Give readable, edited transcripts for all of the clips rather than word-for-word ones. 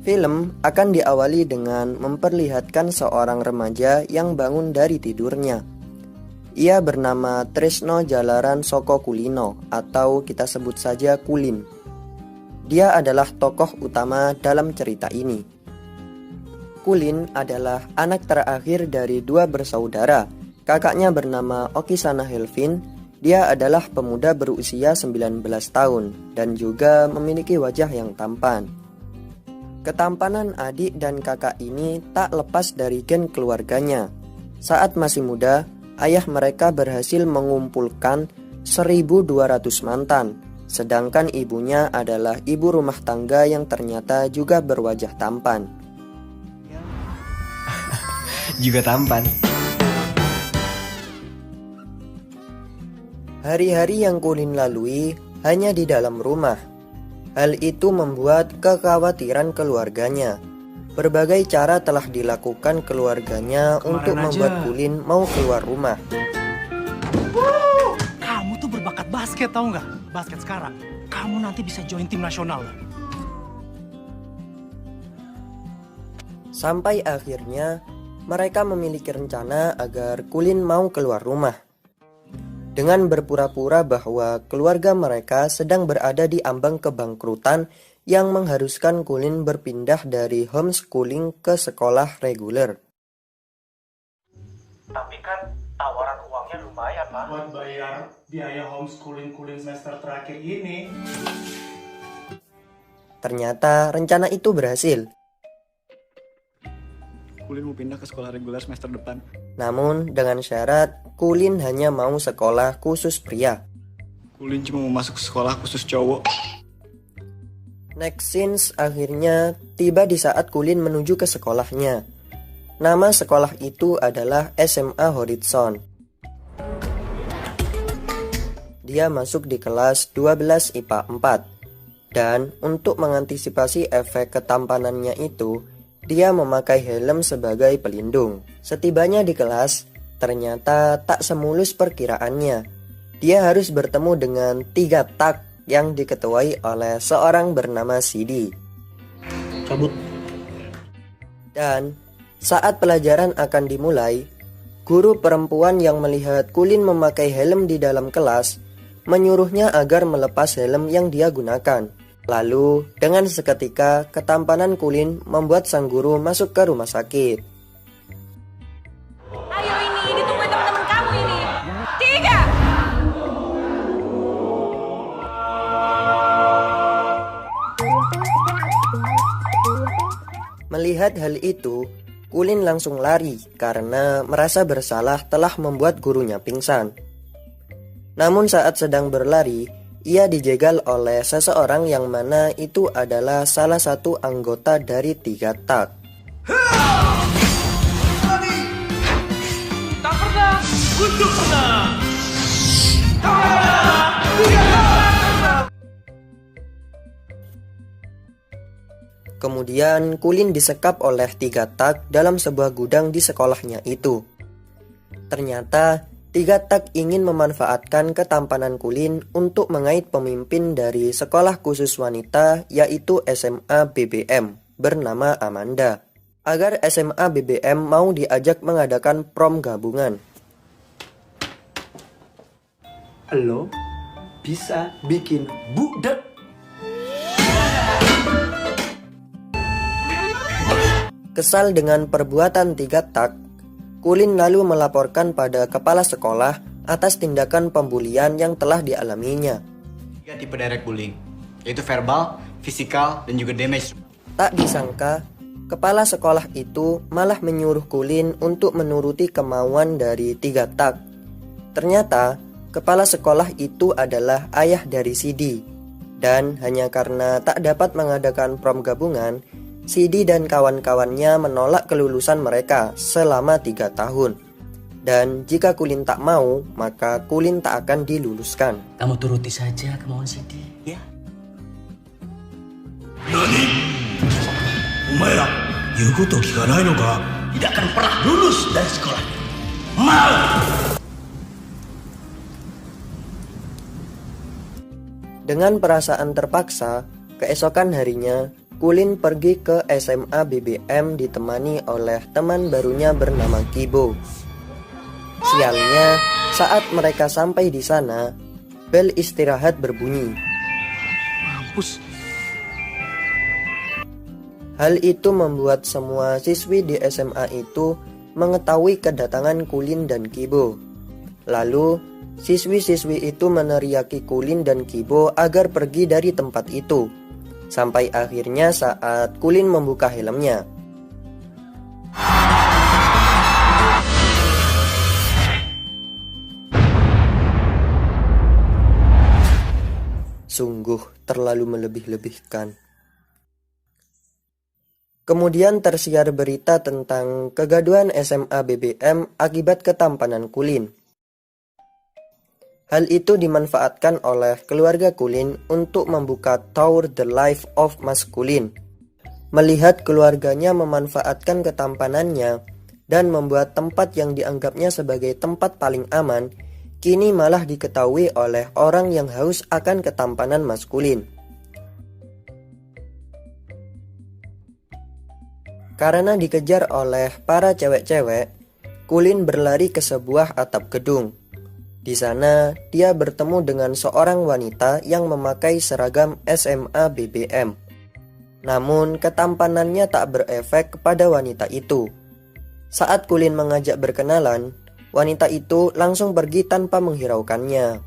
Film akan diawali dengan memperlihatkan seorang remaja yang bangun dari tidurnya. Ia bernama Trisno Jalaran Soko Kulino atau kita sebut saja Kulin. Dia adalah tokoh utama dalam cerita ini. Kulin adalah anak terakhir dari dua bersaudara. Kakaknya bernama Okisana Helvin. Dia adalah pemuda berusia 19 tahun dan juga memiliki wajah yang tampan. Ketampanan adik dan kakak ini tak lepas dari gen keluarganya. Saat masih muda, ayah mereka berhasil mengumpulkan 1.200 mantan, sedangkan ibunya adalah ibu rumah tangga yang ternyata juga berwajah tampan. Juga tampan. Hari-hari yang Kulin lalui hanya di dalam rumah. Hal itu membuat kekhawatiran keluarganya. Berbagai cara telah dilakukan keluarganya untuk membuat Kulin mau keluar rumah. Kamu tuh berbakat basket, tahu nggak? Basket sekarang, kamu nanti bisa join tim nasional. Sampai akhirnya, mereka memiliki rencana agar Kulin mau keluar rumah. Dengan berpura-pura bahwa keluarga mereka sedang berada di ambang kebangkrutan yang mengharuskan Kulin berpindah dari homeschooling ke sekolah reguler. Tapi kan tawaran uangnya lumayan, Pak. Buat bayar biaya homeschooling Kulin semester terakhir ini. Ternyata rencana itu berhasil. Kulin mau pindah ke sekolah reguler semester depan. Namun dengan syarat Kulin hanya mau sekolah khusus pria. Kulin cuma mau masuk sekolah khusus cowok. Next scenes akhirnya tiba di saat Kulin menuju ke sekolahnya. Nama sekolah itu adalah SMA Horizon. Dia masuk di kelas 12 IPA 4. Dan untuk mengantisipasi efek ketampanannya itu, dia memakai helm sebagai pelindung. Setibanya di kelas, ternyata tak semulus perkiraannya. Dia harus bertemu dengan 3 tak yang diketuai oleh seorang bernama Sidi. Cabut. Dan saat pelajaran akan dimulai, guru perempuan yang melihat Kulin memakai helm di dalam kelas menyuruhnya agar melepas helm yang dia gunakan. Lalu, dengan seketika, ketampanan Kulin membuat sang guru masuk ke rumah sakit. Ayo ini, ditungguin teman-teman kamu ini. 3. Melihat hal itu, Kulin langsung lari karena merasa bersalah telah membuat gurunya pingsan. Namun saat sedang berlari, ia dijegal oleh seseorang yang mana itu adalah salah satu anggota dari 3 tak. Tak pernah untuk menang. Kemudian Kulin disekap oleh 3 tak dalam sebuah gudang di sekolahnya itu. Ternyata 3 tak ingin memanfaatkan ketampanan Kulin untuk mengait pemimpin dari sekolah khusus wanita yaitu SMA BBM bernama Amanda agar SMA BBM mau diajak mengadakan prom gabungan. Lo bisa bikin budak. Kesal dengan perbuatan 3 tak, Kulin lalu melaporkan pada kepala sekolah atas tindakan pembulian yang telah dialaminya. 3 tipe direct bullying, yaitu verbal, fisikal, dan juga damage. Tak disangka, kepala sekolah itu malah menyuruh Kulin untuk menuruti kemauan dari 3 tak. Ternyata, kepala sekolah itu adalah ayah dari Sidi. Dan hanya karena tak dapat mengadakan prom gabungan, Sidi dan kawan-kawannya menolak kelulusan mereka selama 3 tahun. Dan jika Kulin tak mau, maka Kulin tak akan diluluskan. Kamu turuti saja kemauan Sidi, ya? Nani? Omaera, yugoto kikanai no ka? Tidak akan pernah lulus dari sekolah. Mau! Dengan perasaan terpaksa, keesokan harinya, Kulin pergi ke SMA BBM ditemani oleh teman barunya bernama Kibo. Sialnya, saat mereka sampai di sana, bel istirahat berbunyi. Mampus. Hal itu membuat semua siswi di SMA itu mengetahui kedatangan Kulin dan Kibo. Lalu, siswi-siswi itu meneriaki Kulin dan Kibo agar pergi dari tempat itu. Sampai akhirnya saat Kulin membuka helmnya. Sungguh terlalu melebih-lebihkan. Kemudian tersiar berita tentang kegaduhan SMA BBM akibat ketampanan Kulin. Hal itu dimanfaatkan oleh keluarga Kulin untuk membuka Tour the Life of Mas Kulin. Melihat keluarganya memanfaatkan ketampanannya dan membuat tempat yang dianggapnya sebagai tempat paling aman, kini malah diketahui oleh orang yang haus akan ketampanan maskulin. Karena dikejar oleh para cewek-cewek, Kulin berlari ke sebuah atap gedung. Di sana, dia bertemu dengan seorang wanita yang memakai seragam SMA BBM. Namun, ketampanannya tak berefek kepada wanita itu. Saat Kulin mengajak berkenalan, wanita itu langsung pergi tanpa menghiraukannya.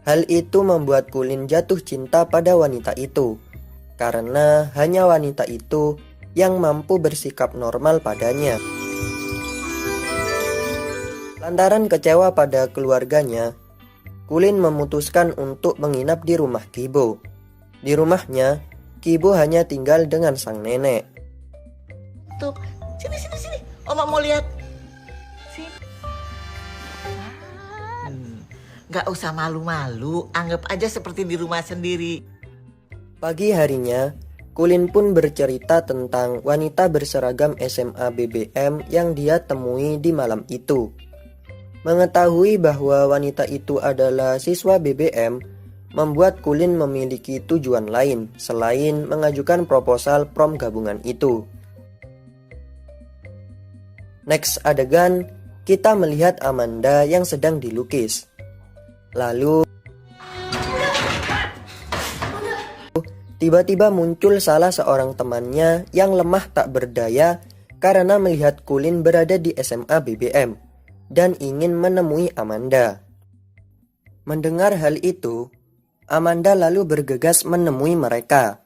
Hal itu membuat Kulin jatuh cinta pada wanita itu, karena hanya wanita itu yang mampu bersikap normal padanya. Lantaran kecewa pada keluarganya, Kulin memutuskan untuk menginap di rumah Kibo. Di rumahnya, Kibo hanya tinggal dengan sang nenek. Tuh, sini. Oma mau lihat. Sini. Nggak usah malu-malu, anggap aja seperti di rumah sendiri. Pagi harinya, Kulin pun bercerita tentang wanita berseragam SMA BBM yang dia temui di malam itu. Mengetahui bahwa wanita itu adalah siswa BBM, membuat Kulin memiliki tujuan lain selain mengajukan proposal prom gabungan itu. Next adegan, kita melihat Amanda yang sedang dilukis. Lalu, tiba-tiba muncul salah seorang temannya yang lemah tak berdaya karena melihat Kulin berada di SMA BBM dan ingin menemui Amanda. Mendengar hal itu, Amanda lalu bergegas menemui mereka.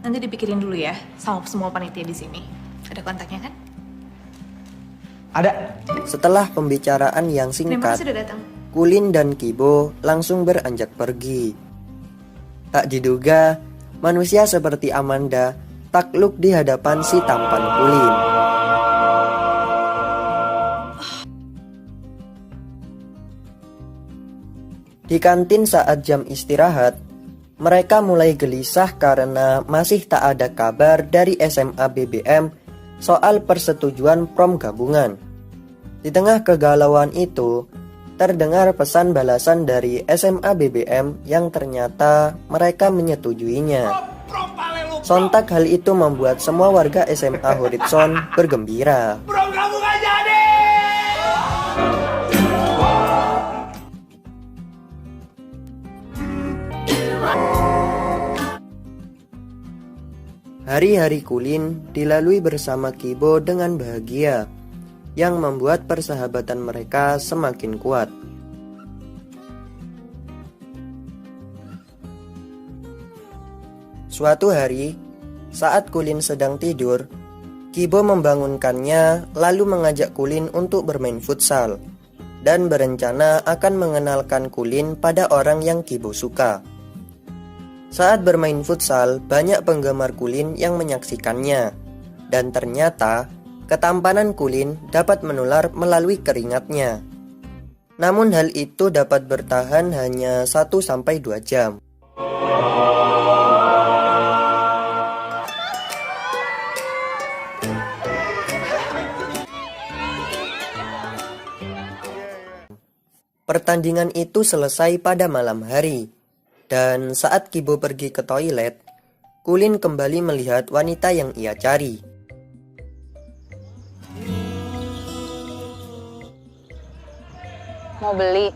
Nanti dipikirin dulu ya sama semua panitia di sini. Ada kontaknya kan? Ada. Setelah pembicaraan yang Terima singkat, kasih sudah datang. Kulin dan Kibo langsung beranjak pergi. Tak diduga, manusia seperti Amanda takluk di hadapan si tampan Kulin. Di kantin saat jam istirahat, mereka mulai gelisah karena masih tak ada kabar dari SMA BBM soal persetujuan prom gabungan. Di tengah kegalauan itu, terdengar pesan balasan dari SMA BBM yang ternyata mereka menyetujuinya. Sontak hal itu membuat semua warga SMA Horizon bergembira. Prom kamu gak jadi. Hari-hari Kulin dilalui bersama Kibo dengan bahagia, yang membuat persahabatan mereka semakin kuat. Suatu hari, saat Kulin sedang tidur, Kibo membangunkannya lalu mengajak Kulin untuk bermain futsal dan berencana akan mengenalkan Kulin pada orang yang Kibo suka. Saat bermain futsal, banyak penggemar Kulin yang menyaksikannya, dan ternyata ketampanan Kulin dapat menular melalui keringatnya. Namun hal itu dapat bertahan hanya 1-2 jam. Pertandingan itu selesai pada malam hari, dan saat Kibo pergi ke toilet, Kulin kembali melihat wanita yang ia cari. Mau beli?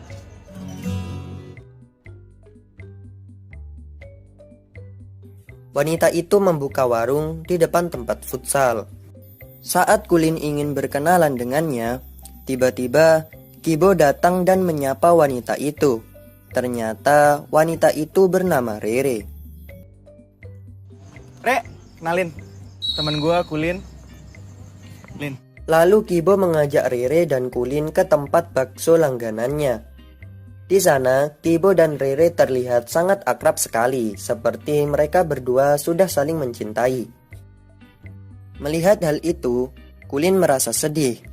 Wanita itu membuka warung di depan tempat futsal. Saat Kulin ingin berkenalan dengannya, tiba-tiba Kibo datang dan menyapa wanita itu. Ternyata wanita itu bernama Rere. Re, kenalin. Temen gue, Kulin. Lin. Lalu Kibo mengajak Rere dan Kulin ke tempat bakso langganannya. Di sana, Kibo dan Rere terlihat sangat akrab sekali, seperti mereka berdua sudah saling mencintai. Melihat hal itu, Kulin merasa sedih.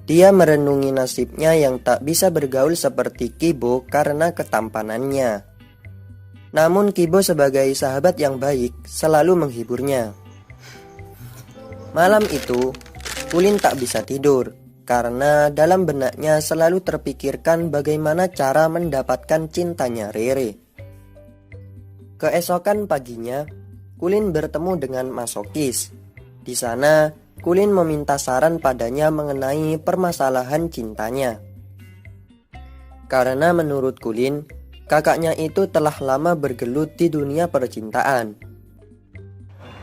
Dia merenungi nasibnya yang tak bisa bergaul seperti Kibo karena ketampanannya. Namun Kibo sebagai sahabat yang baik selalu menghiburnya. Malam itu, Kulin tak bisa tidur karena dalam benaknya selalu terpikirkan bagaimana cara mendapatkan cintanya Rere. Keesokan paginya, Kulin bertemu dengan Masokis. Di sana, Kulin meminta saran padanya mengenai permasalahan cintanya. Karena menurut Kulin, kakaknya itu telah lama bergelut di dunia percintaan.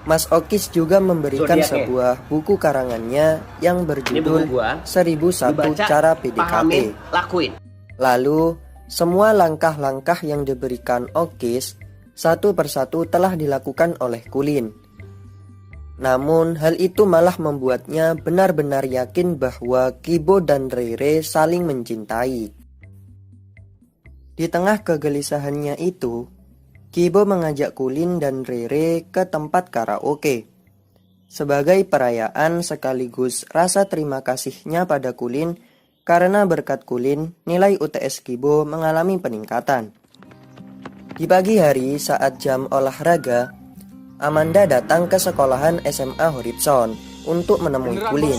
Mas Okis juga memberikan sebuah buku karangannya yang berjudul 1001 Cara PDKT. Lakuin. Lalu, semua langkah-langkah yang diberikan Okis satu persatu telah dilakukan oleh Kulin. Namun, hal itu malah membuatnya benar-benar yakin bahwa Kibo dan Rere saling mencintai. Di tengah kegelisahannya itu, Kibo mengajak Kulin dan Rere ke tempat karaoke. Sebagai perayaan sekaligus rasa terima kasihnya pada Kulin, karena berkat Kulin, nilai UTS Kibo mengalami peningkatan. Di pagi hari saat jam olahraga, Amanda datang ke sekolahan SMA Horizon untuk menemui Kulin.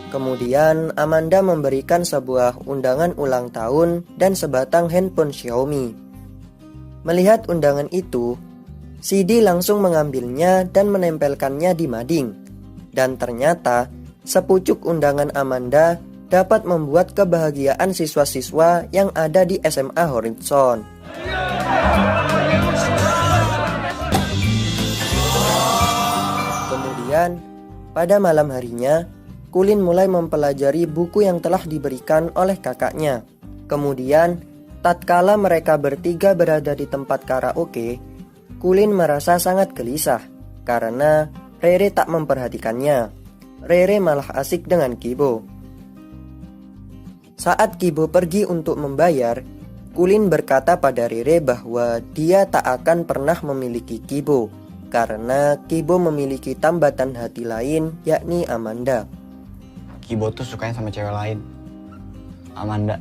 Kemudian Amanda memberikan sebuah undangan ulang tahun dan sebatang handphone Xiaomi. Melihat undangan itu, Sidi langsung mengambilnya dan menempelkannya di mading. Dan ternyata, sepucuk undangan Amanda dapat membuat kebahagiaan siswa-siswa yang ada di SMA Horizon. Kemudian, pada malam harinya, Kulin mulai mempelajari buku yang telah diberikan oleh kakaknya. Kemudian, tatkala mereka bertiga berada di tempat karaoke, Kulin merasa sangat gelisah karena Rere tak memperhatikannya. Rere malah asik dengan Kibo. Saat Kibo pergi untuk membayar, Kulin berkata pada Rere bahwa dia tak akan pernah memiliki Kibo karena Kibo memiliki tambatan hati lain, yakni Amanda. Kibo tuh sukanya sama cewek lain, Amanda.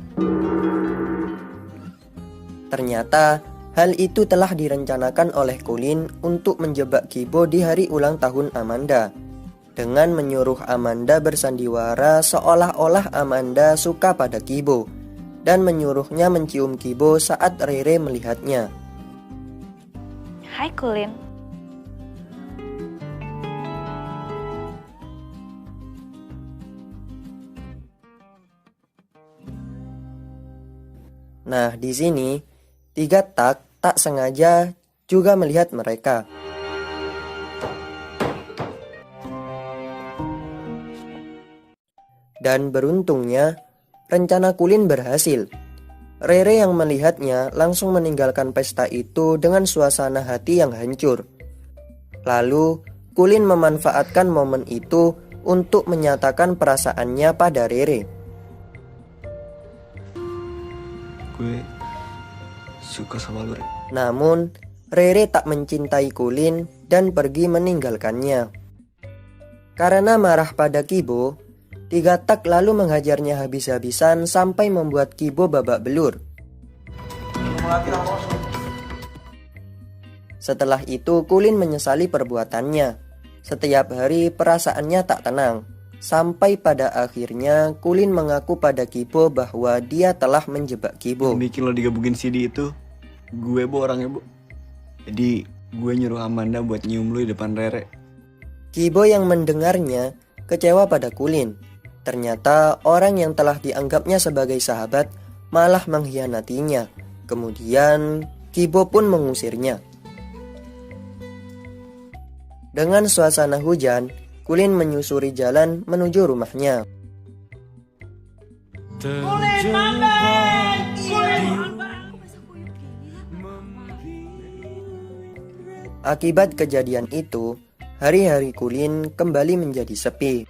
Ternyata hal itu telah direncanakan oleh Kulin untuk menjebak Kibo di hari ulang tahun Amanda, dengan menyuruh Amanda bersandiwara seolah-olah Amanda suka pada Kibo dan menyuruhnya mencium Kibo saat Rere melihatnya. Hai Kulin. Nah, di sini, tiga tak sengaja juga melihat mereka. Dan beruntungnya, rencana Kulin berhasil. Rere yang melihatnya langsung meninggalkan pesta itu dengan suasana hati yang hancur. Lalu, Kulin memanfaatkan momen itu untuk menyatakan perasaannya pada Rere. Gue suka sama lu, Re. Namun, Rere tak mencintai Kulin dan pergi meninggalkannya. Karena marah pada Kibo, tiga tak lalu menghajarnya habis-habisan sampai membuat Kibo babak belur. Setelah itu, Kulin menyesali perbuatannya. Setiap hari perasaannya tak tenang. Sampai pada akhirnya Kulin mengaku pada Kibo bahwa dia telah menjebak Kibo. Bikin lo digabungin CD itu, gue bu orangnya bu. Jadi gue nyuruh Amanda buat nyium lo di depan Rere. Kibo yang mendengarnya kecewa pada Kulin. Ternyata orang yang telah dianggapnya sebagai sahabat malah mengkhianatinya. Kemudian Kibo pun mengusirnya. Dengan suasana hujan, Kulin menyusuri jalan menuju rumahnya. Akibat kejadian itu, hari-hari Kulin kembali menjadi sepi.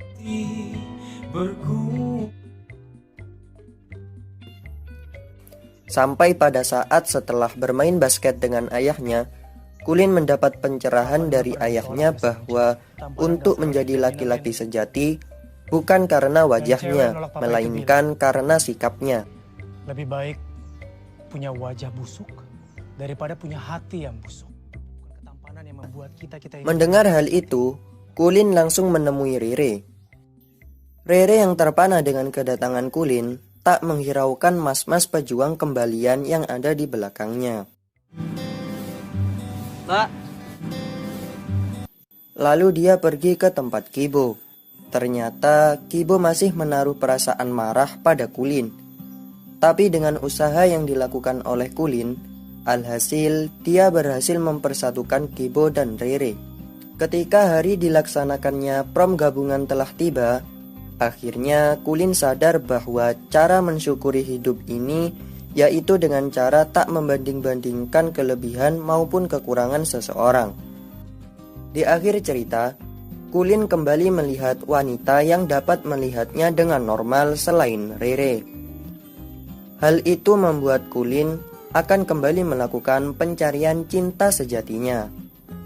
Sampai pada saat setelah bermain basket dengan ayahnya, Kulin mendapat pencerahan dari ayahnya bahwa untuk menjadi laki-laki sejati bukan karena wajahnya, melainkan karena sikapnya. Lebih baik punya wajah busuk daripada punya hati yang busuk. Ketampanan yang membuat kita ini... Mendengar hal itu, Kulin langsung menemui Rere. Rere yang terpana dengan kedatangan Kulin tak menghiraukan mas-mas pejuang kembalian yang ada di belakangnya. Pak. Lalu dia pergi ke tempat Kibo. Ternyata Kibo masih menaruh perasaan marah pada Kulin. Tapi dengan usaha yang dilakukan oleh Kulin, alhasil dia berhasil mempersatukan Kibo dan Rere. Ketika hari dilaksanakannya prom gabungan telah tiba, akhirnya Kulin sadar bahwa cara mensyukuri hidup ini yaitu dengan cara tak membanding-bandingkan kelebihan maupun kekurangan seseorang. Di akhir cerita, Kulin kembali melihat wanita yang dapat melihatnya dengan normal selain Rere. Hal itu membuat Kulin akan kembali melakukan pencarian cinta sejatinya.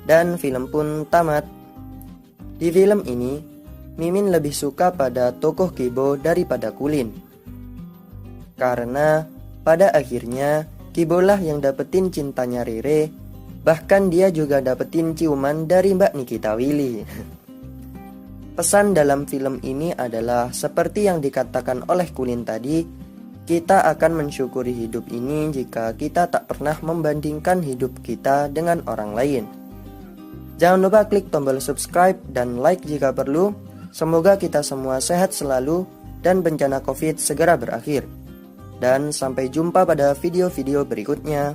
Dan film pun tamat. Di film ini, Mimin lebih suka pada tokoh Kibo daripada Kulin. Karena pada akhirnya Kibo lah yang dapetin cintanya Rere. Bahkan dia juga dapetin ciuman dari Mbak Nikita Willy. Pesan dalam film ini adalah seperti yang dikatakan oleh Kulin tadi, kita akan mensyukuri hidup ini jika kita tak pernah membandingkan hidup kita dengan orang lain. Jangan lupa klik tombol subscribe dan like jika perlu. Semoga kita semua sehat selalu dan bencana COVID segera berakhir. Dan sampai jumpa pada video-video berikutnya.